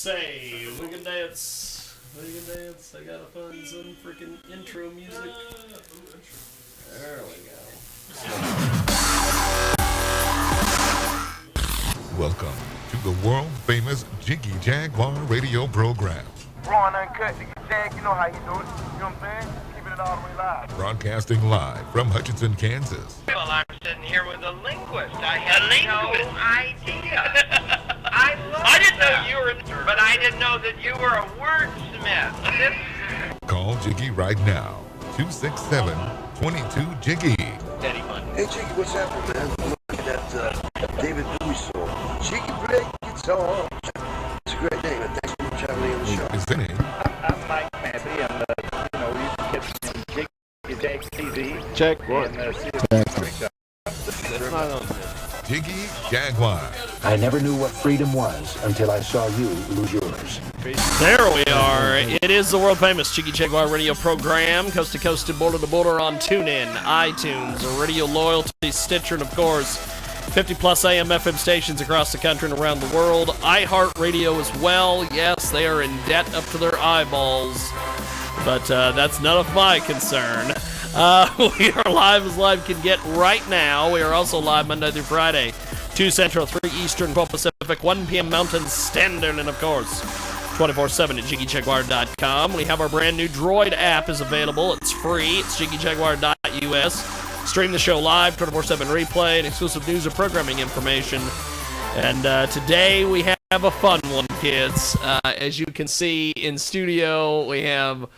say. We can dance. I gotta find some freaking intro music. There we go. Welcome to the world-famous Jiggy Jaguar radio program. Raw and uncut, Jiggy Jag, you know how you do it. You know what I'm saying? Keeping it all the way live. Broadcasting live from Hutchinson, Kansas. Well, I'm sitting here with a linguist. I had no idea. I didn't know you were, but I didn't know that you were a wordsmith. Call Jiggy right now. 267-22-JIGGY. Daddy Money. Hey, Jiggy, what's happening, man? I'm looking at David Bowie song. Jiggy break guitar. It's a great name, and thanks for traveling on the show. Presenting I'm Mike Massey, and we used to catch me on Jiggy Jag TV. Check And Jiggy Jaguar. I never knew what freedom was until I saw you lose yours. There we are. It is the world famous Jiggy Jaguar radio program, coast to coast and border to border on TuneIn, iTunes, Radio Loyalty, Stitcher, and of course, 50 plus AM FM stations across the country and around the world. iHeartRadio as well. Yes, they are in debt up to their eyeballs, but that's none of my concern. We are live as live can get right now. We are also live Monday through Friday, 2 Central, 3 Eastern, 12 Pacific, 1 p.m. Mountain Standard, and of course, 24/7 at JiggyJaguar.com. We have our brand new Droid app is available. It's free. It's JiggyJaguar.us. Stream the show live, 24/7 replay, and exclusive news and programming information. And today we have a fun one, kids. As you can see in studio, we have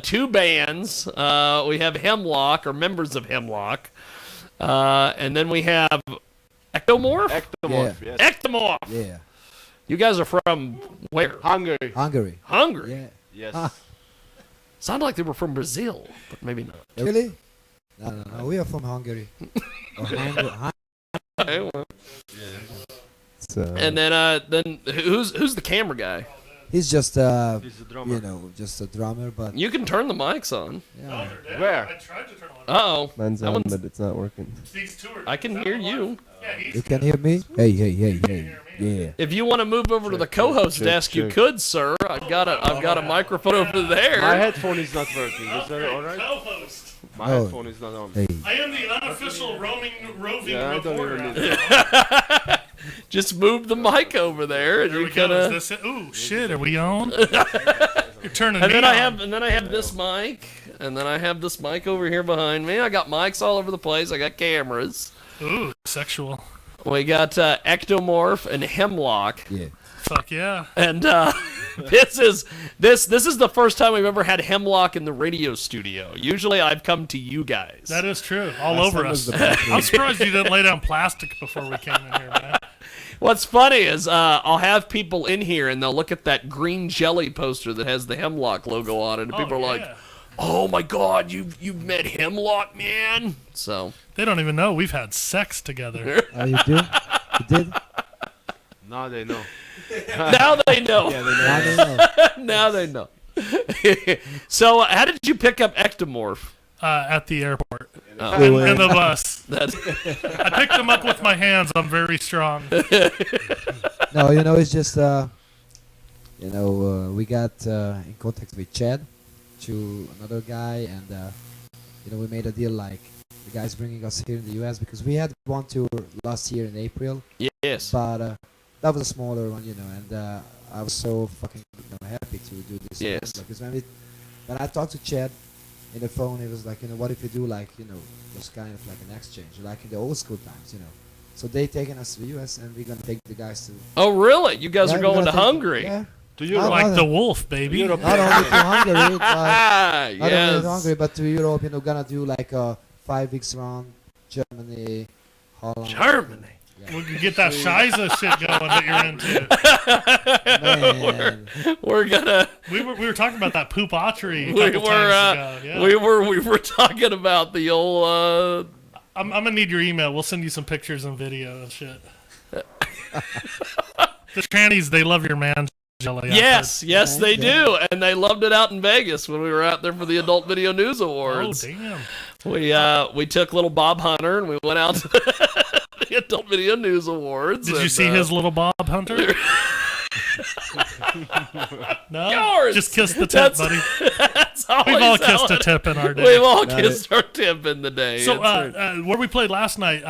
two bands. We have Hemlock, or members of Hemlock. And then we have Ektomorph? Ektomorph, Yeah. yes. Ektomorph! Yeah. You guys are from where? Hungary. Hungary. Hungary? Yeah. Yes. Ah. Sounded like they were from Brazil, but maybe not. Really? No. We are from Hungary. Okay, well. And then who's the camera guy? He's just He's a drummer. just a drummer, but You can turn the mics on. yeah. Where? I tried to turn it on. Uh-oh. Mine's That on, one's- but it's not working. These two are. I can is that hear on you. live? Yeah, You can hear me? Hey. Yeah. If you want to move over to the co-host check, desk, you check. could, sir. I've got a microphone over there. My headphone is not working. Is that alright? Co-host. My Oh. headphone is not on. Hey. I am the unofficial roving Yeah, I don't reporter. even need Just move the mic over there, and There you we go. kind of. Is this it? Ooh, shit! Are we on? You're turning And me then on. I have this mic, and then I have this mic over here behind me. I got mics all over the place. I got cameras. Ooh, sexual. We got Ektomorph and Hemlock. Yeah. Fuck yeah. And this is the first time we've ever had Hemlock in the radio studio. Usually I've come to you guys. That is true. All over time us. was the bathroom. I'm surprised you didn't lay down plastic before we came in here, man. What's funny is I'll have people in here and they'll look at that green jelly poster that has the Hemlock logo on it, and people are like, yeah. "Oh my God, you've met Hemlock, man!" So They don't even know we've had sex together. Oh, you do? You did? Now they know. now they know. I don't know. Now they know. So how did you pick up Ektomorph? At the airport. Oh. In the bus. That's I picked them up with my hands. I'm very strong. No, it's just we got in contact with Chad, to another guy, and we made a deal like the guy's bringing us here in the U.S. because we had one tour last year in April, yes. but that was a smaller one, and I was so fucking happy to do this. Yes. Because when I talked to Chad in the phone, it was like, what if we do like, just kind of like an exchange, like in the old school times, So they taking us to the U.S. and we're gonna take the guys to. Oh really? You guys Yeah, are we're going gonna to take- Hungary? Yeah. To Europe. Like the wolf, baby. Europe. Not only to Hungary, but Ah, not only to yes. Hungary, but to Europe. Gonna do like a 5 weeks round, Germany, Holland. Germany. We can get that Shiza shit going that you're into. Man. We're gonna. We were talking about that poop archery a We couple were times ago. Yeah. we were talking about the old. I'm gonna need your email. We'll send you some pictures and video and shit. The trannies, they love your man jelly. Yes, yes, they Yeah. do, and they loved it out in Vegas when we were out there for the Adult Video News Oh Awards. damn. We took little Bob Hunter and we went out to the Adult Video News Awards. Did you and, see his little Bob Hunter? No, Yours. just kiss the tip, buddy. That's always We've all how kissed a it- tip in our day. We've all kissed our tip in the day. So, It's right. where we played last night,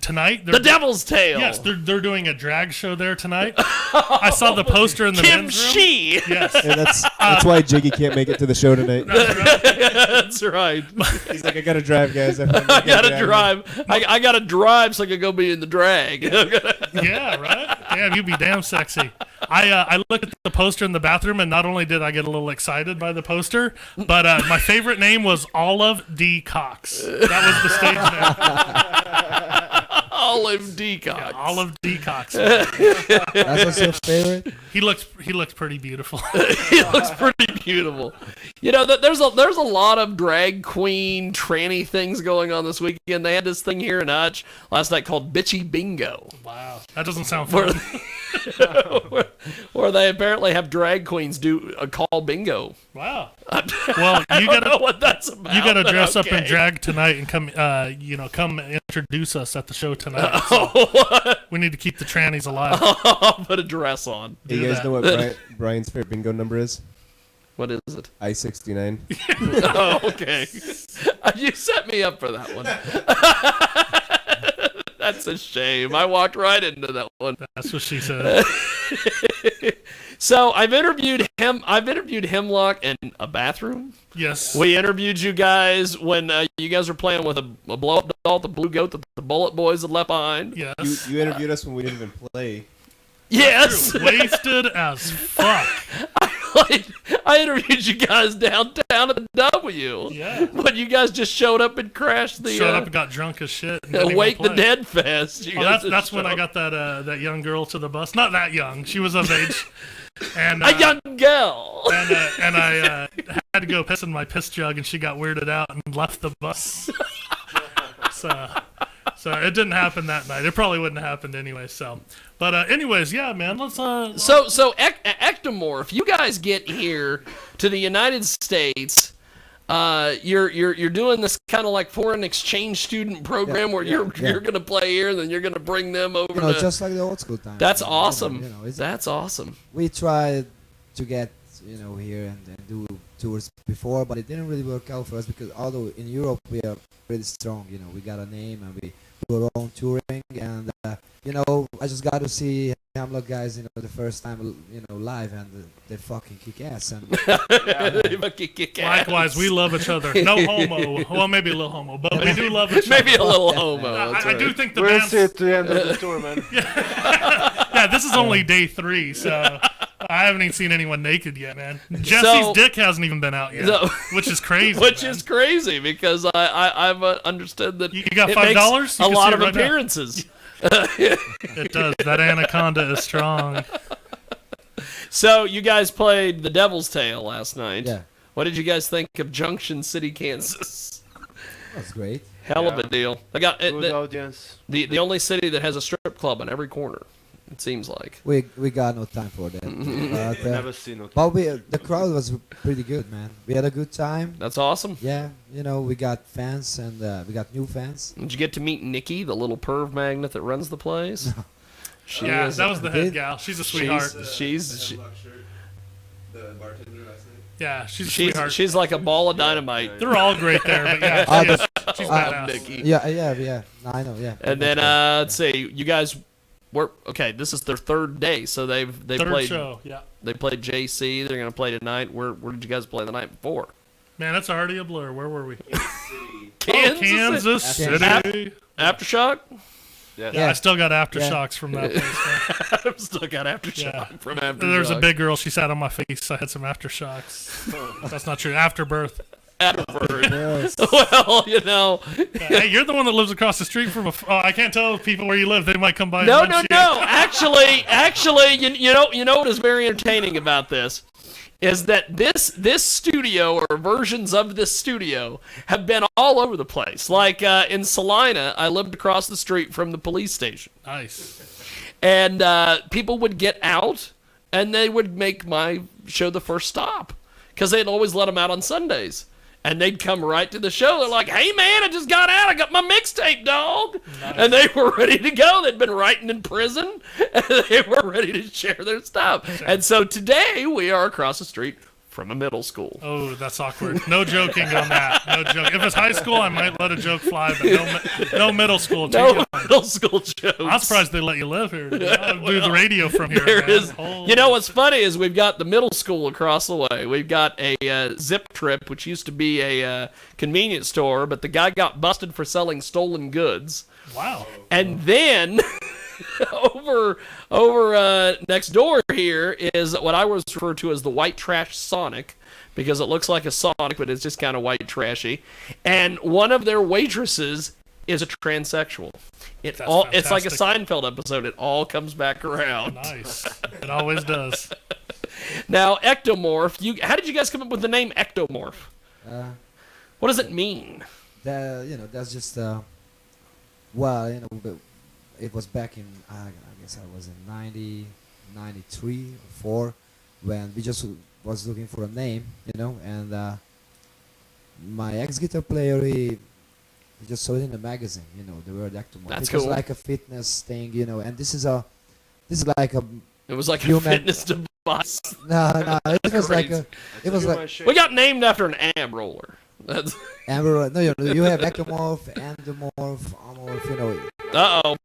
tonight, The Devil's Tail. Yes, they're doing a drag show there tonight. I saw the poster in the men's room. Kimchi. Yes, And that's why Jiggy can't make it to the show tonight. That's right. He's like, I gotta drive, guys. I gotta drive. I gotta drive so I can go be in the drag. yeah, right. Damn, you'd be damn sexy. I looked at the poster in the bathroom, and not only did I get a little excited by the poster, but my favorite name was Olive D. Cox. That was the stage name. Olive D. Cox. Yeah, Olive D. Cox. That was your favorite? He looks pretty beautiful. He looks pretty beautiful. You know, there's a lot of drag queen tranny things going on this weekend. They had this thing here in Hutch last night called Bitchy Bingo. Wow, that doesn't sound fun. Where they apparently have drag queens do a call bingo. Wow. Well, you I don't know what that's about. You gotta dress up in okay. drag tonight and come, come introduce us at the show tonight. We need to keep the trannies alive. I'll put a dress on. Hey, you guys know what Brian's favorite bingo number is? What is it? I-69. Oh, okay. You set me up for that one. That's a shame. I walked right into that one. That's what she said. So I've interviewed Hemlock in a bathroom. Yes. We interviewed you guys when you guys were playing with a blow-up doll, the blue goat that the Bullet Boys had left behind. Yes. You interviewed us when we didn't even play. Yes. Wasted as fuck. I interviewed you guys downtown at the W. Yeah. But you guys just showed up and crashed the Showed up and got drunk as shit. And didn't Wake even the play. Dead Fest. That's when I got that young girl to the bus. Not that young. She was of age. And a young girl. And I had to go piss in my piss jug, and she got weirded out and left the bus. So it didn't happen that night. It probably wouldn't have happened anyway. So, but anyways, yeah, man. Let's So Ektomorph, you guys get here to the United States. You're doing this kind of like foreign exchange student program where you're gonna play here, and then you're gonna bring them over. You know, just like the old school times. That's awesome. You know, that's awesome. We tried to get here and do tours before, but it didn't really work out for us because although in Europe we are pretty strong, we got a name and we do our own touring, and I just got to see Hemlock guys, the first time, live, and they fucking kick ass. And They fucking kick ass. Likewise, we love each other. No homo. Well, maybe a little homo, but we do love each other. Maybe a little homo. I do think the We'll band's... see at the end of the tour, man. Yeah, this is only day 3, so I haven't even seen anyone naked yet, man. Jesse's dick hasn't even been out yet, which is crazy. Is crazy because I've understood that you got it $5. makes a lot of appearances. It does. That anaconda is strong. So you guys played The Devil's Tail last night. Yeah. What did you guys think of Junction City, Kansas? That's great. Hell of a deal. They got Good audience. the only city that has a strip club on every corner. It seems like we got no time for that. But, Never seen it. but the crowd was pretty good, man. We had a good time. That's awesome. Yeah, we got fans and we got new fans. Did you get to meet Nikki, the little perv magnet that runs the place? Yeah, that was the head gal. She's a sweetheart. The bartender last night. Yeah, she's a sweetheart. She's like a ball of dynamite. They're all great there, but yeah, she's badass. Nikki. Yeah. I know, yeah. And then let's see, you guys were okay. This is their third day, so they Third played. show, yeah. They played JC. They're gonna play tonight. Where did you guys play the night before? Man, that's already a blur. Where were we? Kansas City. Aftershock. Yeah, I still got aftershocks from that place. I've still got aftershock from Aftershock. There was a big girl. She sat on my face. I had some aftershocks. That's not true. Afterbirth. Yes. Well, Hey, you're the one that lives across the street from I can't tell people where you live. They might come by. No. and lunch you. Actually, you know what is very entertaining about this is that this studio or versions of this studio have been all over the place. Like in Salina, I lived across the street from the police station. Nice. And people would get out, and they would make my show the first stop because they'd always let them out on Sundays. And they'd come right to the show. They're like, hey, man, I just got out. I got my mixtape, dog. Nice. And they were ready to go. They'd been writing in prison. And they were ready to share their stuff. Okay. And so today we are across the street from a middle school. Oh, that's awkward. No joking on that. No joke. If it's high school, I might let a joke fly, but no middle school. No middle school jokes. I'm surprised they let you live here. I'll do the radio from here. There is. You know what's funny is we've got the middle school across the way. We've got a Zip Trip, which used to be a convenience store, but the guy got busted for selling stolen goods. Wow. And then over next door here is what I was referred to as the white trash Sonic, because it looks like a Sonic, but it's just kind of white trashy. And one of their waitresses is a transsexual. It's like a Seinfeld episode. It all comes back around. Nice. It always does. Now, Ektomorph. How did you guys come up with the name Ektomorph? What does it mean? That's just it was back in I guess I was in 93 or 4 when we just was looking for a name, and my ex-guitar player he just saw it in the magazine, the word Ektomorph. That's cool. It was cool. like a fitness thing, and this is like a. It was like a fitness device. No, it was like a. It was like. We got named after an ab roller. That's no, you have Ektomorph, Endomorph, Amorph, Uh-oh.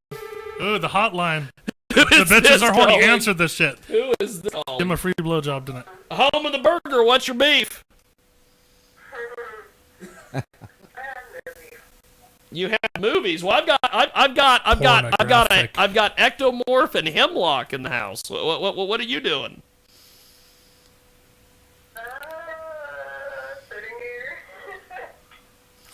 Ooh, the hotline. The bitches are horny. Answer this shit. Who is this? Give him a free blowjob tonight. Home of the burger. What's your beef? You have movies. Well, I've got Ektomorph and Hemlock in the house. What are you doing?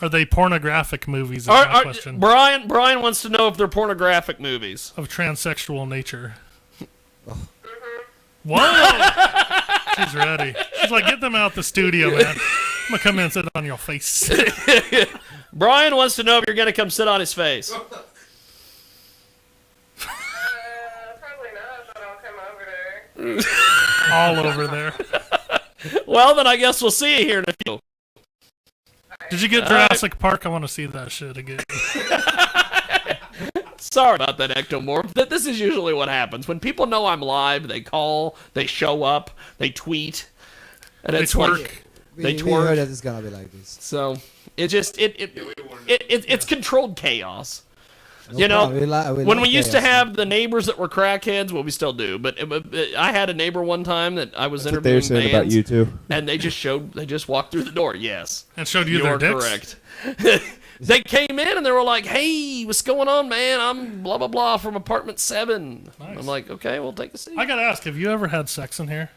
Are they pornographic movies? Is my question. Brian wants to know if they're pornographic movies of transsexual nature. Whoa! She's ready. She's like, get them out the studio, man. I'm gonna come in and sit on your face. Brian wants to know if you're gonna come sit on his face. Probably not, but I'll come over there. All over there. Well, then I guess we'll see you here in a few. Did you get Jurassic Park? I want to see that shit again. Sorry about that, Ektomorph. This is usually what happens. When people know I'm live, they call, they show up, they tweet, and it's twerk. They twerk. We heard that it's gonna be like this. So it just it's controlled chaos. No when we used to have the neighbors that were crackheads, well, we still do. But I had a neighbor one time that I was interviewing That's what they were saying about you too. And they just walked through the door. Yes, and showed you their dicks. Correct. They came in and they were like, "Hey, what's going on, man? I'm blah blah blah from apartment 7." Nice. I'm like, "Okay, we'll take a seat." I gotta ask, have you ever had sex in here?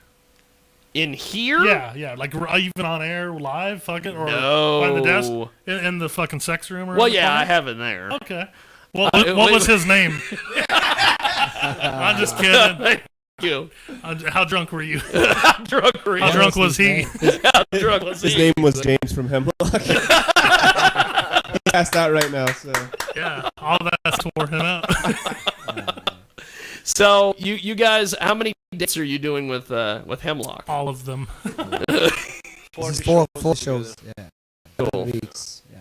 In here? Yeah, like even on air, live, fucking, or no. By the desk, in the fucking sex room, or well, yeah, I have in there. Okay. Well, what was his name? I'm just kidding. Thank you. How drunk were you? How drunk were you? How drunk was he? How drunk was he? His name was James from Hemlock. He passed out right now, so. Yeah, all that's wore him out. So, you guys, how many dates are you doing with Hemlock? All of them. 4 shows. Yeah. Cool. Weeks. Yeah.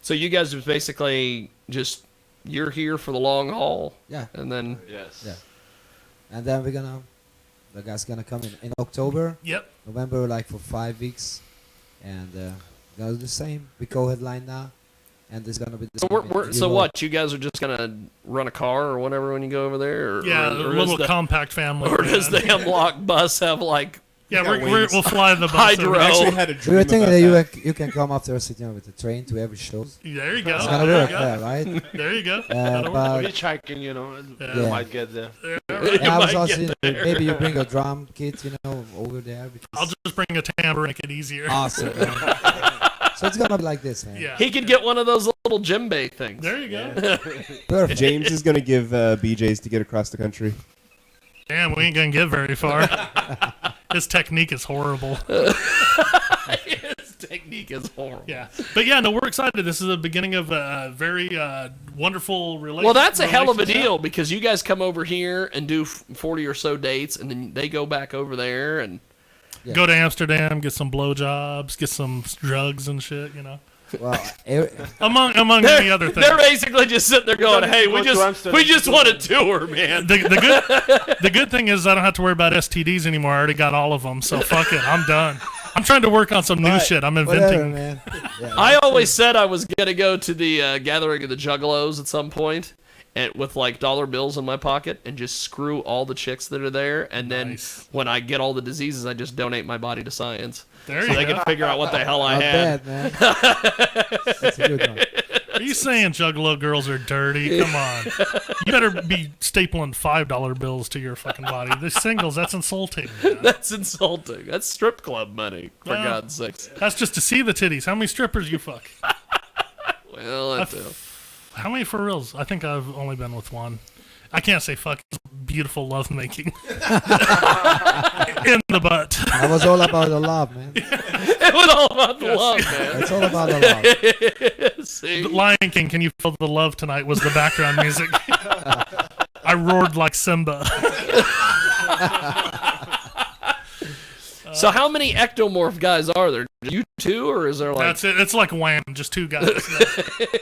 So you guys are basically just you're here for the long haul. Yeah. And then yes. Yeah. And then the guy's gonna come in October. Yep. November, like for 5 weeks, and gonna do the same. We co-headline now, and there's gonna be the same. So what? You guys are just gonna run a car or whatever when you go over there? Or, yeah, or a little compact family. Or does the Hemlock bus have like? Yeah, we'll fly the bus. Hydro. We actually had a dream we were thinking about that you can come after us, with the train to every show. There you go. It's gonna work, right? There you go. But hitchhiking, you might get there. I was also maybe you bring a drum kit, over there. I'll just bring a tambourine, make it easier. Awesome. So it's gonna be like this, man. Yeah. He could get one of those little djembe things. There you go. Perfect. James is gonna give BJ's to get across the country. Damn, we ain't gonna get very far. His technique is horrible. His technique is horrible. Yeah, but yeah, no, we're excited. This is the beginning of a very wonderful relationship. Well, that's a hell of a deal because you guys come over here and do 40 or so dates, and then they go back over there and. Yeah. Go to Amsterdam, get some blowjobs, get some drugs and shit. Well, among many other things. They're basically just sitting there going, "Hey, we just want a tour, man." The good thing is I don't have to worry about STDs anymore. I already got all of them, so fuck it. I'm done. I'm trying to work on some new shit. I'm inventing. Whatever, man. Yeah, I always said I was gonna go to the gathering of the Juggalos at some point, and with like dollar bills in my pocket, and just screw all the chicks that are there. And then when I get all the diseases, I just donate my body to science. There so you they go. can figure out what the hell I Not had. bad, man. That's a good one. Are you saying Juggalo girls are dirty? Come on. You better be stapling $5 bills to your fucking body. The singles, that's insulting. Man. That's insulting. That's strip club money, for God's sakes. That's just to see the titties. How many strippers you fuck? Well, that's how many for reals? I think I've only been with one. I can't say fuck. It's beautiful lovemaking. In the butt. That was all about the love, man. It was all about the love, man. It's all about the love. See? The Lion King, Can You Feel the Love Tonight was the background music. I roared like Simba. So how many Ektomorph guys are there? You two, or is there like... That's it. It's like Wham, just two guys.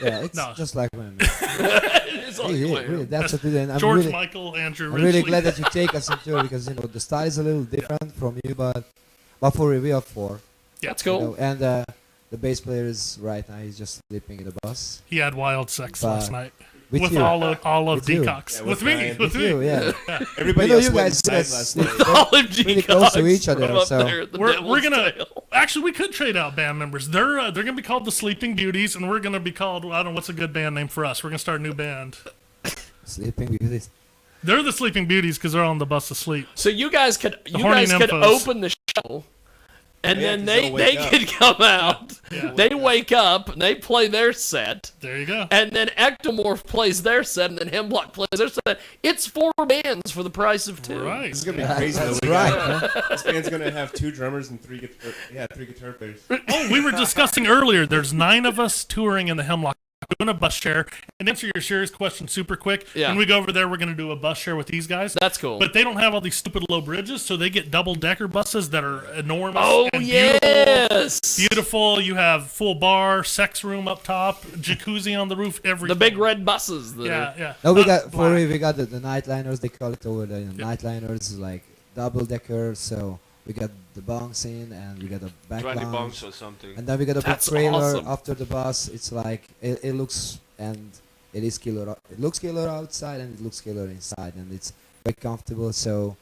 Yeah, it's just like Wham. It's like Wham. Really, that's what it is. I'm George really, Michael, Andrew I'm Ridgely. really glad that you take us into it because the style is a little different from you, but for real, we are four. Yeah, that's cool. And the bass player is right now. He's just sleeping in the bus. He had wild sex last night. With you. all of With you. Decox. Yeah, with me. Ryan. With With me. you, yeah. Everybody I know else you went guys inside just last night. All of really close to Decox each other, from up so there at the We're Devil's gonna Tail. actually we could trade out band members. They're gonna be called the Sleeping Beauties, and we're gonna be called I don't know what's a good band name for us. We're gonna start a new band. Sleeping Beauties. They're the Sleeping Beauties because they're on the bus asleep. So you guys could horny nymphos. open the show, and Yeah, then 'cause they they'll wake up. could come out. Yeah. They wake up, and they play their set, There you go. and then Ektomorph plays their set, and then Hemlock plays their set. It's 4 bands for the price of 2. Right. This is gonna be crazy. That's though. right, man. This band's gonna have 2 drummers and 3 guitar players. Oh, we were discussing earlier. There's 9 of us touring in the Hemlock. Doing a bus share. And answer your serious question super quick. Yeah. When we go over there, we're going to do a bus share with these guys. That's cool. But they don't have all these stupid low bridges, so they get double-decker buses that are enormous. Oh, and yes! Beautiful. You have full bar, sex room up top, jacuzzi on the roof, everything. The big red buses. That Yeah, are, yeah. No, we Not got for black. real, we got the nightliners. They call it over the nightliners, like double decker. So we got the bunks in, and we got the back 20 lounge, bunks or something. and then we got a big That's trailer awesome. after the bus. It's like it looks, and it is killer. It looks killer outside, and it looks killer inside, and it's very comfortable. So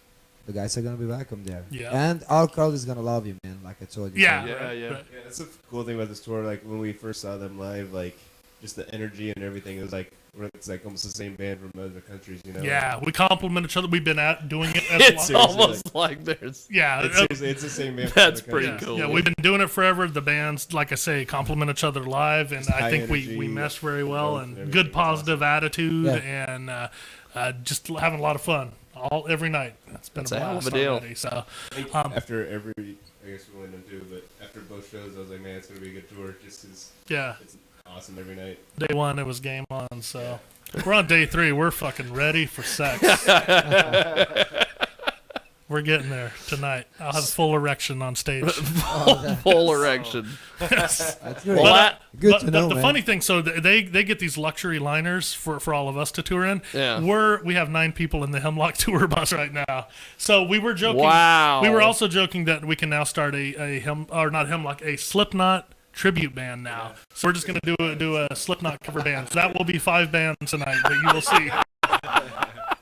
the guys are gonna be welcome there. Yeah. And our crowd is gonna love you, man. Like I told you. Yeah. Yeah, yeah. Right. Yeah, that's the cool thing about this tour. Like when we first saw them live, like just the energy and everything. It was like it's like almost the same band from other countries, you know. Yeah, we compliment each other. We've been doing it as It's long. almost like there's... Yeah, It's the same band. That's from other pretty countries. cool. Yeah, we've been doing it forever. The bands, like I say, compliment each other live, and I high think we energy, mesh very well, and everything good is positive attitude, Yeah. and just having a lot of fun every night. It's been That's a a hell of blast a deal. already. So, I think after every, I guess we went into, but after both shows, I was like, man, it's gonna be a good tour. Just 'cause yeah, it's awesome every night. day 1 it was game on. So we're on day 3. We're fucking ready for sex. We're getting there tonight. I'll have full erection on stage. Full erection. That's good. Well, that- Good to know, the man. funny thing, so they get these luxury liners for all of us to tour in. Yeah. We have 9 people in the Hemlock tour bus right now. So we were joking. Wow. We were also joking that we can now start a Slipknot tribute band now. So we're just gonna do a Slipknot cover band. So that will be 5 bands tonight that you will see.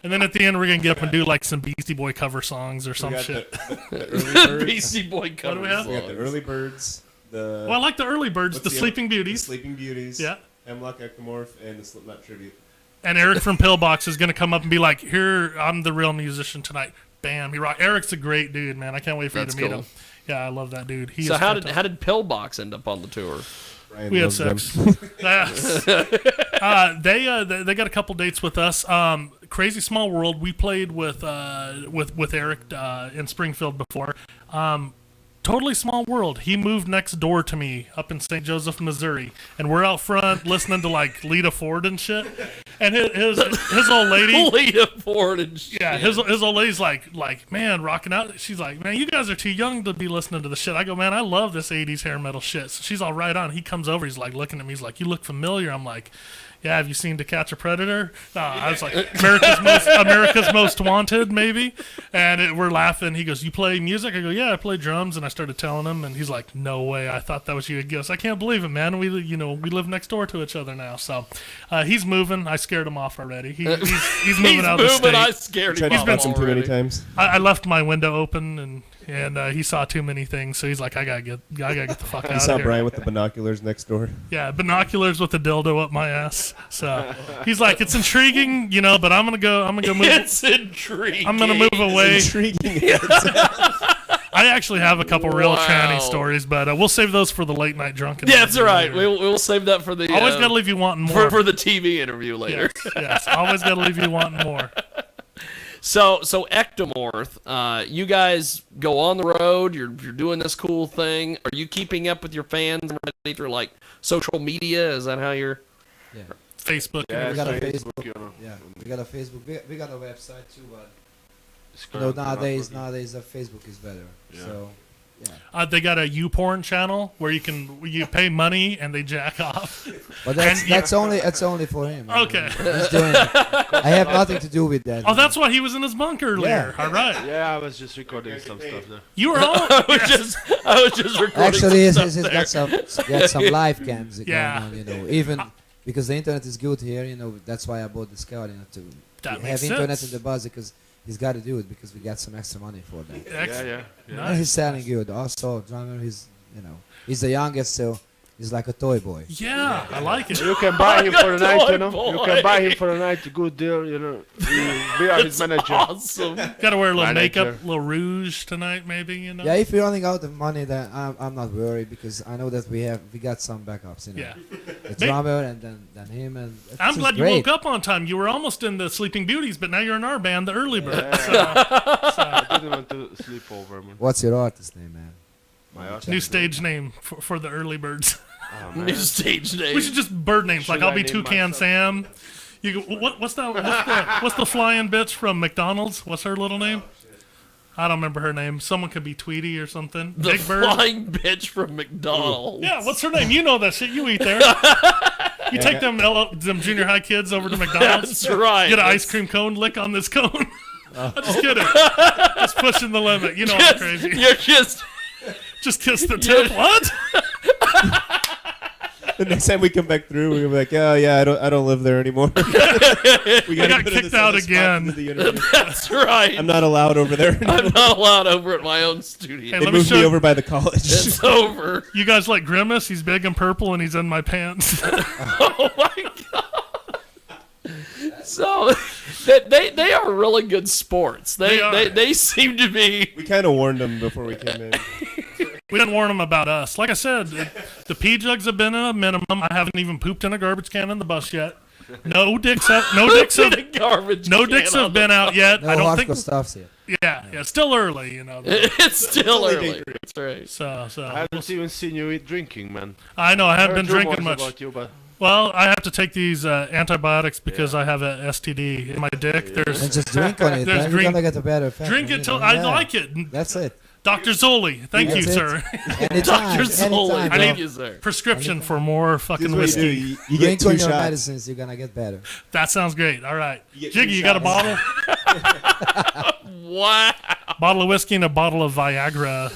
And then at the end, we're gonna get up and do like some Beastie Boy cover songs or some got shit. The early birds. Beastie Boy cover we have? We got the early birds. The Well, I like the early birds, what's the the Sleeping The Beauties, Sleeping Beauties. Yeah. Hemlock, Ektomorph, and the Slipknot tribute. and Eric from Pillbox is gonna come up and be like, "Here, I'm the real musician tonight." Bam, he rock. Eric's a great dude, man. I can't wait for That's you to meet cool. him. Yeah, I love that dude. He So is how did fantastic. Pillbox end up on the tour? Ryan We had loves them. sex? Yes. They got a couple dates with us. Crazy Small World. We played with Eric in Springfield before. totally small world. He moved next door to me up in St. Joseph, Missouri, and we're out front listening to like Lita Ford and shit. And his old lady, Lita Ford and shit. yeah, his old lady's like man, rocking out. She's like, man, you guys are too young to be listening to the shit. I go, man, I love this '80s hair metal shit. So she's all right on. He comes over, he's like looking at me, he's like, you look familiar. I'm like, yeah, have you seen To Catch a Predator? I was like, America's Most Wanted, maybe. And we're laughing. He goes, you play music? I go, yeah, I play drums. And I started telling him, and he's like, no way. I thought that was you. He goes, I can't believe it, man. We live next door to each other now. So he's moving. I scared him off already. He's moving out of the state. I scared him off Tried to too many already. times. I left my window open, and he saw too many things. So he's like, I gotta get the fuck out I of saw here. Brian with the binoculars next door. Yeah, binoculars with a dildo up my ass. So he's like, it's intriguing, but I'm gonna go move. It's intriguing. I'm gonna move away. It's intriguing. I actually have a couple real Wow. tranny stories, but we'll save those for the late night drunken. Yeah, that's interview right. later. We'll save that for the. Always gotta leave you wanting more. for the TV interview later. Yes, always gotta leave you wanting more. So Ektomorph, you guys go on the road. You're doing this cool thing. Are you keeping up with your fans through like social media? Is that how you're? Yeah. Facebook. Yeah, We got a Facebook, Facebook. Yeah, we got a Facebook. We got a website too, but It's nowadays current- Facebook is better. Yeah. So They got a YouPorn channel where you pay money and they jack off. but that's only for him. Okay. He's doing it. I have nothing to do with that. Oh, that's why he was in his bunk earlier. Yeah. All right. Yeah, I was just recording some stuff there. You were all. I was just recording. Actually, some he's stuff there. got some live cams Yeah. going on. Even because the internet is good here. That's why I bought the Scout. To That have makes internet sense. in the buzz because he's got to do it because we got some extra money for that. Excellent. Yeah. And he's selling good. Also, drummer, he's the youngest, so he's like a toy boy. Yeah, I like it. You can buy him for the night, Toy You boy. can buy him for the night, good deal, We are his manager. Awesome. Got to wear a little Manager. makeup, a little rouge tonight, maybe. Yeah, if you're running out of money, then I'm not worried because I know that we got some backups. Yeah. The drummer and then him and. I'm glad you great. woke up on time. You were almost in the Sleeping Beauties, but now you're in our band, the Early Birds. I didn't want to sleep over, man. What's your artist name, man? My artist New stage name for the Early Birds. Oh, New man. stage name. We should just bird names. Like Should I'll I be name Toucan myself? Sam. You go, what's the flying bitch from McDonald's? What's her little name? I don't remember her name. Someone could be Tweety or something. The Big Bird. flying bitch from McDonald's. Yeah, what's her name? You know that shit. You eat there. You take them junior high kids over to McDonald's. That's right. Get an ice cream cone, lick on this cone. I'm just kidding. Just pushing the limit. You know I'm crazy. You're just kiss the tip. What? The next time we come back through, we're gonna be like, oh yeah, I don't live there anymore. we got put in kicked this out other spot again. for the interview. That's right. I'm not allowed over there. I'm not allowed over at my own studio. Hey, They let me moved show me you. over by the college. It's over. You guys like Grimace? He's big and purple, and he's in my pants. Oh my god. So they are really good sports. They seem to be. We kind of warned them before we came in. We didn't warn them about us. Like I said, the P-jugs have been at a minimum. I haven't even pooped in a garbage can in the bus yet. No dicks have Garbage no can dicks on have the been out yet. No I don't hardcore think. stuffs yet. Yeah, still early, It's still early. That's right. So I haven't even seen you eat drinking, man. I know I haven't been Heard rumors drinking much. about you, but Well, I have to take these antibiotics because I have a STD in my dick. There's And just drink on it. There's Then you're drink- gonna get a better effect. drink it till I like it. That's it. Dr. Zoli, thank you, That's it. sir. Anytime, Dr. Zoli, anytime, I bro. need sir. prescription for more fucking Here's what you do. whiskey. You get Drink 2 on your shots. medicines, you're gonna get better. That sounds great. All right, You get Jiggy, 2 you got a shots. bottle? Wow. Bottle of whiskey and a bottle of Viagra.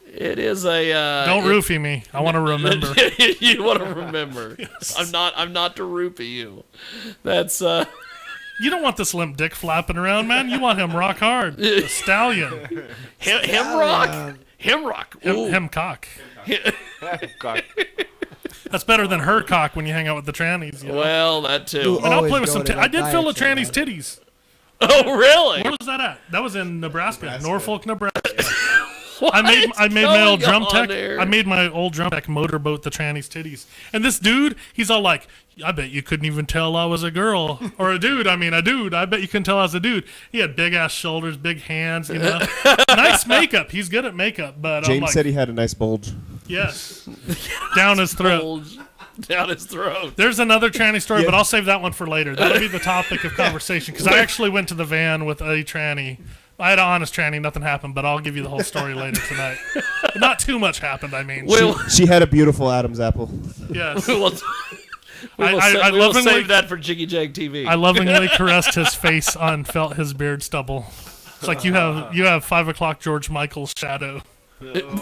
It is a. Don't roofie me. I want to remember. You want to remember? I'm not to roofie you. That's You don't want this limp dick flapping around, man. You want him rock hard. The stallion. Hemlock. Hemlock. Ooh. Him cock. God. That's better than her cock when you hang out with the trannies. You know? Well, that too. Ooh. And I'll always play with go some. to I that did fill a diet show, tranny's man. titties. Oh, really? Where was that at? That was in Nebraska. Norfolk, Nebraska. What I made my old going drum on tech. there? I made my old drum tech motorboat the tranny's titties. And this dude, he's all like, I bet you couldn't even tell I was a girl or a dude. I mean, a dude. I bet you couldn't tell I was a dude. He had big ass shoulders, big hands. You know, nice makeup. He's good at makeup. But James said he had a nice bulge. Yes, down his throat. Bulge down his throat. There's another tranny story, but I'll save that one for later. That'll be the topic of conversation because I actually went to the van with a tranny. I had an honest tranny, nothing happened, but I'll give you the whole story later tonight. But not too much happened, I mean. She had a beautiful Adam's apple. Yes. We will save that for Jiggy Jag TV. I lovingly caressed his face and felt his beard stubble. It's like you have 5 o'clock George Michael's shadow.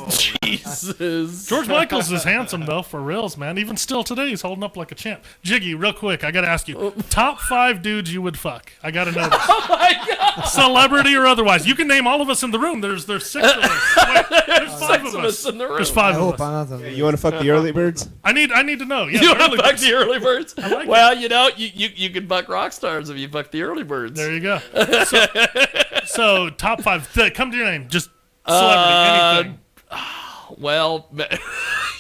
Jesus. George Michael's is handsome though, for reals, man. Even still today, he's holding up like a champ. Jiggy, real quick, I gotta ask you, top 5 dudes you would fuck. I gotta know this. Oh my God. Celebrity or otherwise. You can name all of us in the room. There's 6 of us. Wait, there's 5 of us in the room. There's 5 of us. You want to fuck the early birds? I need to know. Yeah, you the want early to fuck birds. the early birds? I like well, you know, you can fuck rock stars if you fuck the early birds. There you go. So top 5. Come to your name. Just celebrity, anything. Well,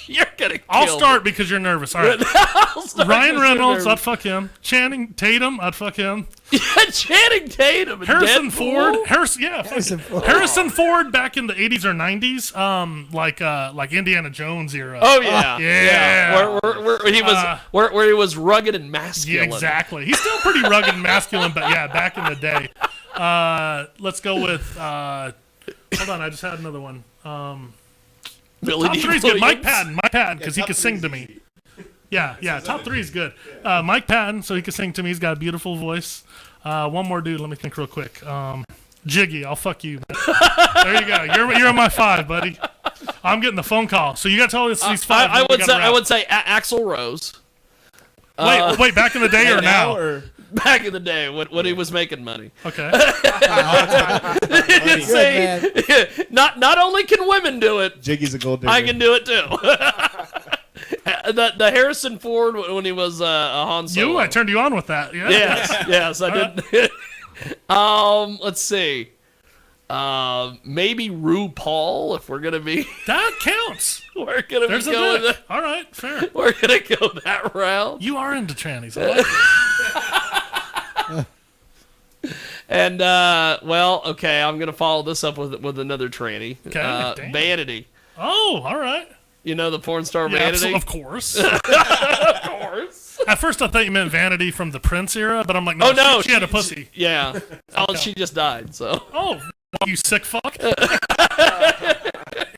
you're gonna kill I'll start me. because you're nervous. All right. Ryan Reynolds, I'd fuck him. Channing Tatum, I'd fuck him. Yeah, Channing Tatum. And Harrison Deadpool? Ford. Harrison Ford back in the 80s or 90s, like Indiana Jones era. Oh yeah, yeah. Where he was rugged and masculine. Yeah, exactly. He's still pretty rugged and masculine, but yeah, back in the day. Let's go with. Hold on, I just had another one. Top 3 is good. Mike Patton, because he could sing to me. Yeah, top 3 is good. Mike Patton, so he could sing to me. He's got a beautiful voice. One more dude, let me think real quick. Jiggy, I'll fuck you. There you go. You're on my 5, buddy. I'm getting the phone call. So you got to tell us these 5. I would say Axl Rose. Wait, back in the day or now? Or back in the day when he was making money. Okay. See, not only can women do it, Jiggy's a gold digger. I can do it too. the Harrison Ford when he was a Han Solo. I turned you on with that. Yeah. Yes, I did. Let's see. Maybe RuPaul if we're gonna be. That counts. We're gonna be going. All right, fair. We're gonna go that route. You are into trannies. I like it. And well, okay, I'm gonna follow this up with another tranny. Okay, Vanity. Oh, all right. You know the porn star Vanity? Of course. Of course. At first, I thought you meant Vanity from the Prince era, but I'm like, no, she had a pussy. Yeah. She just died. So. Oh, you sick fuck.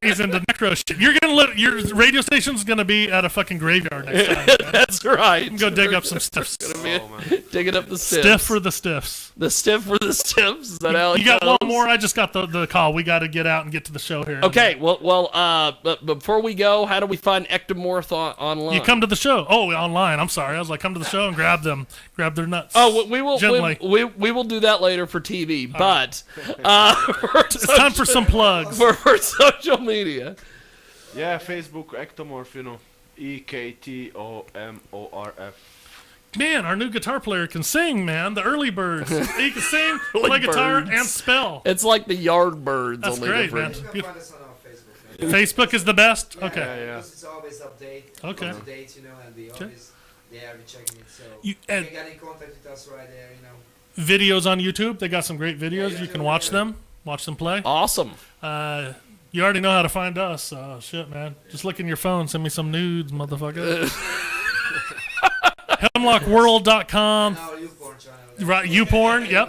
He's into necro shit. You're gonna let your radio station's gonna be at a fucking graveyard next time. Man. That's right. Go dig up some stiffs. Digging up the stiffs. Stiff for the stiffs. The stiff for the stiffs. Is that how it You got goes? one more? I just got the call. We got to get out and get to the show here. Okay. But before we go, how do we find Ektomorph online? You come to the show. Oh, online. I'm sorry. I was like, come to the show and grab their nuts. Oh, we will. Gently. We will do that later for TV. All but it's time for some plugs for social media. Yeah, Facebook Ektomorph, Ektomorf. Man, our new guitar player can sing, man. The early birds. He can sing, play guitar, and spell. It's like the Yardbirds. That's only great, different. man. You can find us on our Facebook. Facebook is the best? Yeah, okay. Yeah. It's always update. Okay. Up to date, and we always we checking it. So You- you can get in contact with us right there, Videos on YouTube. They got some great videos. You can watch them. Watch them play. Awesome. You already know how to find us. So shit, man. Just look in your phone. Send me some nudes, motherfucker. Hemlockworld.com. Right, YouPorn. Yep.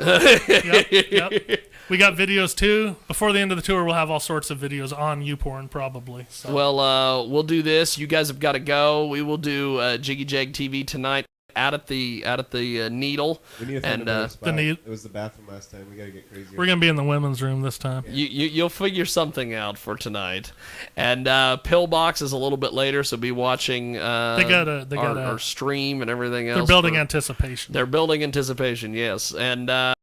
We got videos too. Before the end of the tour, we'll have all sorts of videos on YouPorn, probably. So. Well, we'll do this. You guys have got to go. We will do Jiggy Jag TV tonight out at the Needle. We need to find a better spot. The It was the bathroom last time. We gotta get crazy. We're gonna be in the women's room this time. You'll figure something out for tonight. And Pillbox is a little bit later, so be watching our stream and everything else. They're building anticipation. They're building anticipation, yes. And